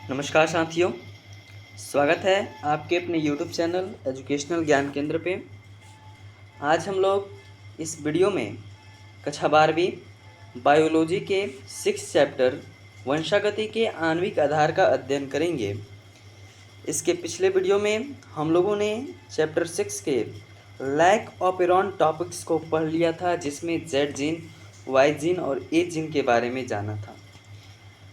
नमस्कार साथियों, स्वागत है आपके अपने YouTube चैनल एजुकेशनल ज्ञान केंद्र पे। आज हम लोग इस वीडियो में कक्षा 12वीं बायोलॉजी के 6 चैप्टर वंशागति के आणविक आधार का अध्ययन करेंगे। इसके पिछले वीडियो में हम लोगों ने चैप्टर 6 के लैक ऑपेरॉन टॉपिक्स को पढ़ लिया था, जिसमें Z जीन, Y जीन और A जीन के बारे में जाना था।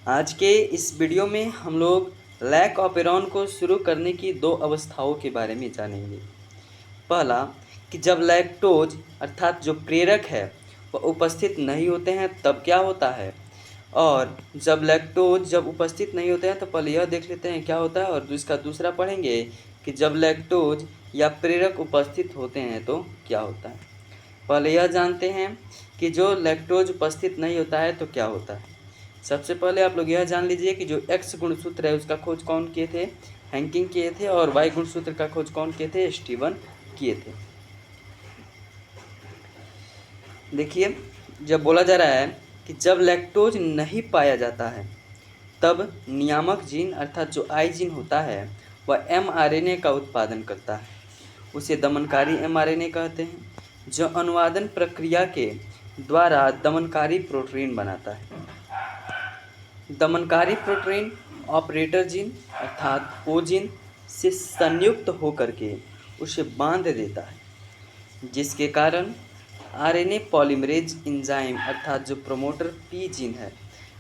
आज के इस वीडियो में हम लोग लैक ऑपेरॉन को शुरू करने की 2 अवस्थाओं के बारे में जानेंगे। पहला कि जब लैक्टोज अर्थात जो प्रेरक है वह उपस्थित नहीं होते हैं तब क्या होता है, और जब लैक्टोज उपस्थित नहीं होते हैं तो पहले यह देख लेते हैं क्या होता है, और इसका दूसरा पढ़ेंगे कि जब लैक्टोज या प्रेरक उपस्थित होते हैं तो क्या होता है। पहले यह जानते हैं कि जो लैक्टोज उपस्थित नहीं होता है तो क्या होता है। सबसे पहले आप लोग यह जान लीजिए कि जो X गुणसूत्र है उसका खोज कौन किए थे, हैंकिंग किए थे, और Y गुणसूत्र का खोज कौन किए थे, स्टीवन किए थे। देखिए, जब बोला जा रहा है कि जब लैक्टोज नहीं पाया जाता है तब नियामक जीन अर्थात जो I जीन होता है वह mRNA का उत्पादन करता है। उसे दमनकारी mRNA कहते हैं, जो अनुवादन प्रक्रिया के द्वारा दमनकारी प्रोटीन बनाता है। दमनकारी प्रोटीन ऑपरेटर जीन अर्थात O जीन से संयुक्त होकर के उसे बांध देता है, जिसके कारण आरएनए पॉलीमरेज एंजाइम अर्थात जो प्रमोटर P जीन है,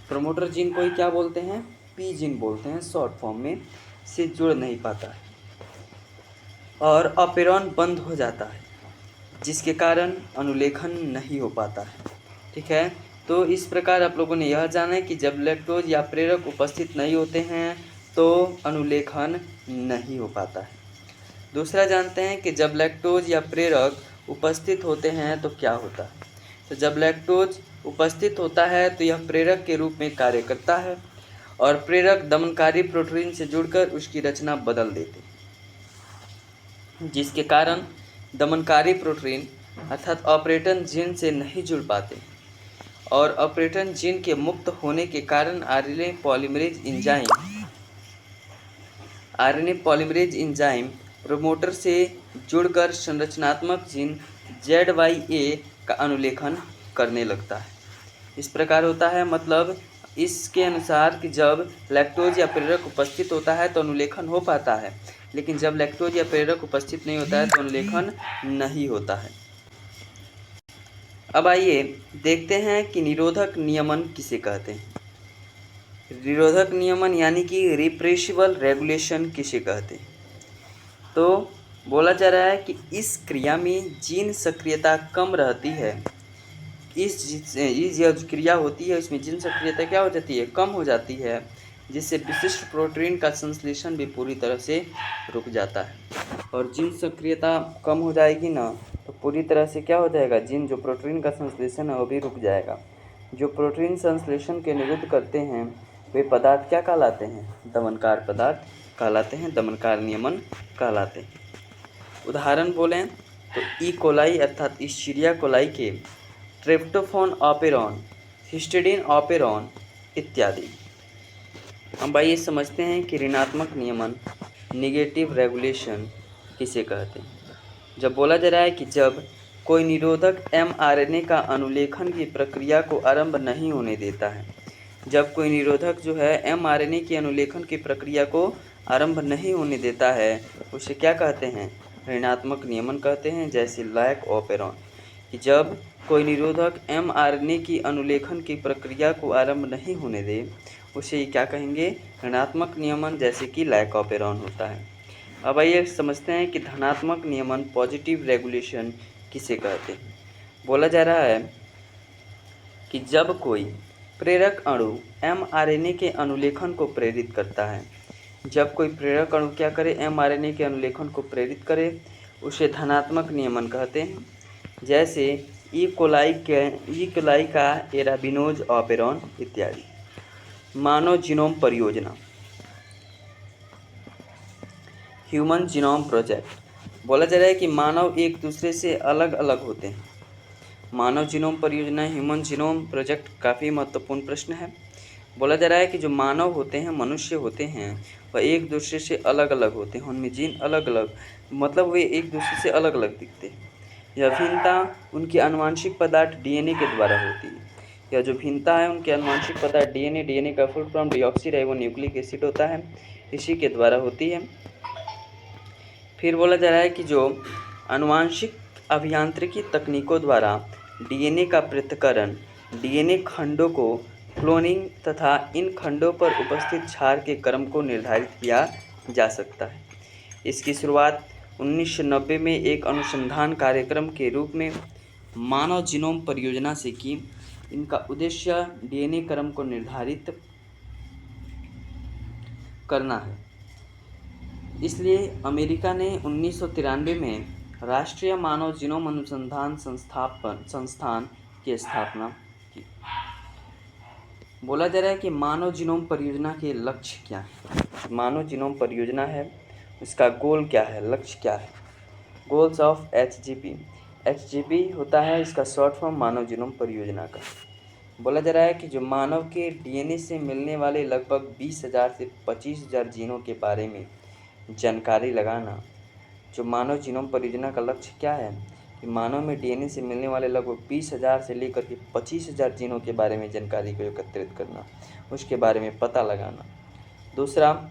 प्रमोटर जीन को ही क्या बोलते हैं, P जीन बोलते हैं शॉर्ट फॉर्म में, से जुड़ नहीं पाता है और ऑपेरॉन बंद हो जाता है, जिसके कारण अनुलेखन नहीं हो पाता है। ठीक है, तो इस प्रकार आप लोगों ने यह जाना है कि जब लैक्टोज या प्रेरक उपस्थित नहीं होते हैं तो अनुलेखन नहीं हो पाता है। दूसरा जानते हैं कि जब लैक्टोज या प्रेरक उपस्थित होते हैं तो क्या होता है। तो जब लैक्टोज उपस्थित होता है तो यह प्रेरक के रूप में कार्य करता है और प्रेरक दमनकारी प्रोटीन से जुड़कर उसकी रचना बदल देते हैं, जिसके कारण दमनकारी प्रोटीन अर्थात ऑपरेटर जीन से नहीं जुड़ पाते और ऑपरेटर जीन के मुक्त होने के कारण आरएनए पॉलीमरेज एंजाइम प्रमोटर से जुड़कर संरचनात्मक जीन ZYA का अनुलेखन करने लगता है। इस प्रकार होता है, मतलब इसके अनुसार कि जब लैक्टोज या प्रेरक उपस्थित होता है तो अनुलेखन हो पाता है, लेकिन जब लैक्टोज या प्रेरक उपस्थित नहीं होता है तो अनुलेखन नहीं होता है। अब आइए देखते हैं कि निरोधक नियमन किसे कहते हैं। निरोधक नियमन यानी कि रिप्रेसिबल रेगुलेशन किसे कहते हैं। तो बोला जा रहा है कि इस क्रिया में जीन सक्रियता कम रहती है। इस जो क्रिया होती है इसमें जीन सक्रियता क्या हो जाती है, कम हो जाती है, जिससे विशिष्ट प्रोटीन का संश्लेषण भी पूरी तरह से रुक जाता है। और जीन सक्रियता कम हो जाएगी ना तो पूरी तरह से क्या हो जाएगा, जीन जो प्रोटीन का संश्लेषण है वो भी रुक जाएगा। जो प्रोटीन संश्लेषण के निरुद्ध करते हैं वे पदार्थ क्या कहलाते हैं, दमनकार पदार्थ कहलाते हैं, दमनकार नियमन कहलाते हैं। उदाहरण बोलें तो ई कोलाई अर्थात इश्चीरिया कोलाई के ट्रिप्टोफान ऑपेरॉन, हिस्टिडीन ऑपेरॉन इत्यादि। अब आइए समझते हैं कि ऋणात्मक नियमन निगेटिव रेगुलेशन किसे कहते हैं। जब बोला जा रहा है कि जब कोई निरोधक mRNA का अनुलेखन की प्रक्रिया को आरंभ नहीं होने देता है, जब कोई निरोधक जो है mRNA की अनुलेखन की प्रक्रिया को आरंभ नहीं होने देता है उसे क्या कहते हैं, ऋणात्मक नियमन कहते हैं। जैसे लैक ऑपेरॉन, कि जब कोई निरोधक mRNA की अनुलेखन की प्रक्रिया को आरंभ नहीं होने दे उसे क्या कहेंगे, ऋणात्मक नियमन, जैसे कि लैक ऑपेरॉन होता है। अब आइए समझते हैं कि धनात्मक नियमन पॉजिटिव रेगुलेशन किसे कहते हैं। बोला जा रहा है कि जब कोई प्रेरक अणु mRNA के अनुलेखन को प्रेरित करता है, जब कोई प्रेरक अणु क्या करे, mRNA के अनुलेखन को प्रेरित करे, उसे धनात्मक नियमन कहते हैं। जैसे ई कोलाई का एराबिनोज ऑपेरॉन इत्यादि। मानव जीनोम परियोजना, ह्यूमन जीनोम प्रोजेक्ट। बोला जा रहा है कि मानव एक दूसरे से अलग अलग होते हैं। मानव जीनोम परियोजना, ह्यूमन जीनोम प्रोजेक्ट काफ़ी महत्वपूर्ण प्रश्न है। बोला जा रहा है कि जो मानव होते हैं, मनुष्य होते हैं, वह एक दूसरे से अलग अलग होते हैं। उनमें जीन अलग अलग, मतलब वे एक दूसरे से अलग अलग दिखते हैं। यह भिन्नता उनके आनुवंशिक पदार्थ डीएनए के द्वारा होती है। यह जो भिन्नता है उनके आनुवंशिक पदार्थ डीएनए का फुल फॉर्म डीऑक्सीराइबोन्यूक्लिक एसिड होता है, इसी के द्वारा होती है। फिर बोला जा रहा है कि जो आनुवंशिक अभियांत्रिकी तकनीकों द्वारा डीएनए का पृथक्करण, डीएनए खंडों को क्लोनिंग तथा इन खंडों पर उपस्थित क्षार के क्रम को निर्धारित किया जा सकता है। इसकी शुरुआत 1990 में एक अनुसंधान कार्यक्रम के रूप में मानव जीनोम परियोजना से की। इनका उद्देश्य डीएनए क्रम को निर्धारित करना है। इसलिए अमेरिका ने 1993 में राष्ट्रीय मानव जीनोम अनुसंधान संस्थान की स्थापना की। बोला जा रहा है कि मानव जीनोम परियोजना के लक्ष्य क्या है। मानव जीनोम परियोजना है, इसका गोल क्या है, लक्ष्य क्या है। गोल्स ऑफ एचजीपी होता है इसका शॉर्ट फॉर्म मानव जीनोम परियोजना का। बोला जा रहा है कि जो मानव के डीएनए से मिलने वाले लगभग 20,000 से 25,000 जीनों के बारे में जानकारी लगाना। जो मानव जीनोम परियोजना का लक्ष्य क्या है कि मानव में डीएनए से मिलने वाले लगभग 20,000 से लेकर के 25,000 जीनों के बारे में जानकारी को एकत्रित करना, उसके बारे में पता लगाना। दूसरा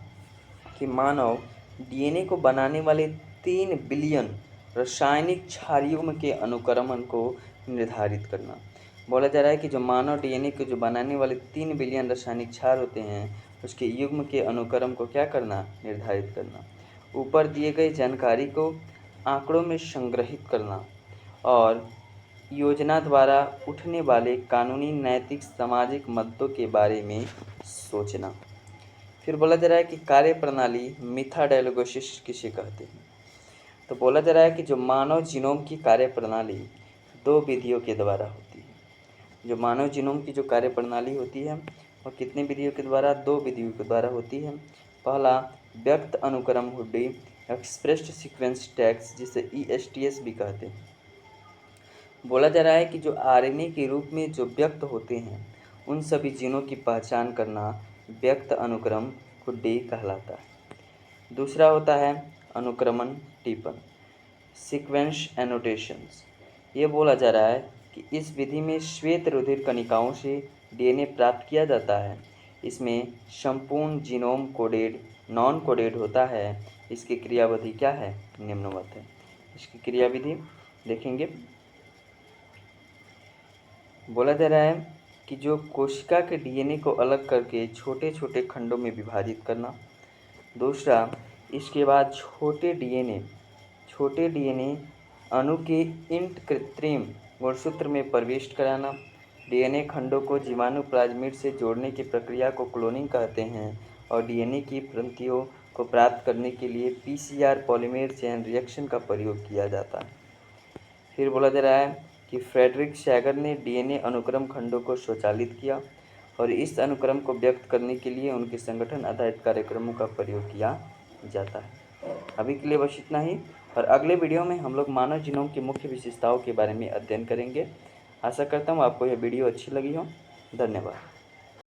कि मानव डीएनए को बनाने वाले 3 बिलियन रासायनिक क्षार युग्म के अनुक्रमण को निर्धारित करना। बोला जा रहा है कि जो मानव डीएनए को जो बनाने वाले 3 बिलियन रासायनिक क्षार होते हैं, उसके युग्म के अनुक्रम को क्या करना, निर्धारित करना। ऊपर दिए गए जानकारी को आंकड़ों में संग्रहित करना और योजना द्वारा उठने वाले कानूनी, नैतिक, सामाजिक मुद्दों के बारे में सोचना। फिर बोला जा रहा है कि कार्य प्रणाली मेथाडोलॉजिस किसे कहते हैं। तो बोला जा रहा है कि जो मानव जीनोम की कार्य प्रणाली 2 विधियों के द्वारा होती है। जो मानव जीनोम की जो कार्य प्रणाली होती है वह कितने विधियों के द्वारा, 2 विधियों के द्वारा होती है। पहला व्यक्त अनुक्रम हुड्डी, एक्सप्रेस्ड सीक्वेंस टैग्स, जिसे ESTS भी कहते हैं। बोला जा रहा है कि जो आरएनए के रूप में जो व्यक्त होते हैं उन सभी जीनों की पहचान करना व्यक्त अनुक्रम हुड्डी कहलाता है। दूसरा होता है अनुक्रमण टिप्पण, सीक्वेंस एनोटेशंस। ये बोला जा रहा है कि इस विधि में श्वेत रुधिर कणिकाओं से डीएनए प्राप्त किया जाता है। इसमें संपूर्ण जीनोम कोडेड, नॉन कोडेड होता है। इसकी क्रियाविधि क्या है, निम्नवत है। इसकी क्रियाविधि देखेंगे। बोला जा रहा है कि जो कोशिका के डीएनए को अलग करके छोटे छोटे खंडों में विभाजित करना। दूसरा, इसके बाद छोटे डीएनए अणु के इंट कृत्रिम गुणसूत्र में प्रविष्ट कराना। डीएनए खंडों को जीवाणु प्लाज्मिड से जोड़ने की प्रक्रिया को क्लोनिंग कहते हैं और डीएनए की प्रतियों को प्राप्त करने के लिए PCR पॉलीमर चेन रिएक्शन का प्रयोग किया जाता है। फिर बोला जा रहा है कि फ्रेडरिक सैगर ने डीएनए अनुक्रम खंडों को स्वचालित किया और इस अनुक्रम को व्यक्त करने के लिए उनके संगठन आधारित कार्यक्रमों का प्रयोग किया जाता है। अभी के लिए बस इतना ही, और अगले वीडियो में हम लोग मानव जीनोम की मुख्य विशेषताओं के बारे में अध्ययन करेंगे। आशा करता हूँ आपको यह वीडियो अच्छी लगी हो। धन्यवाद।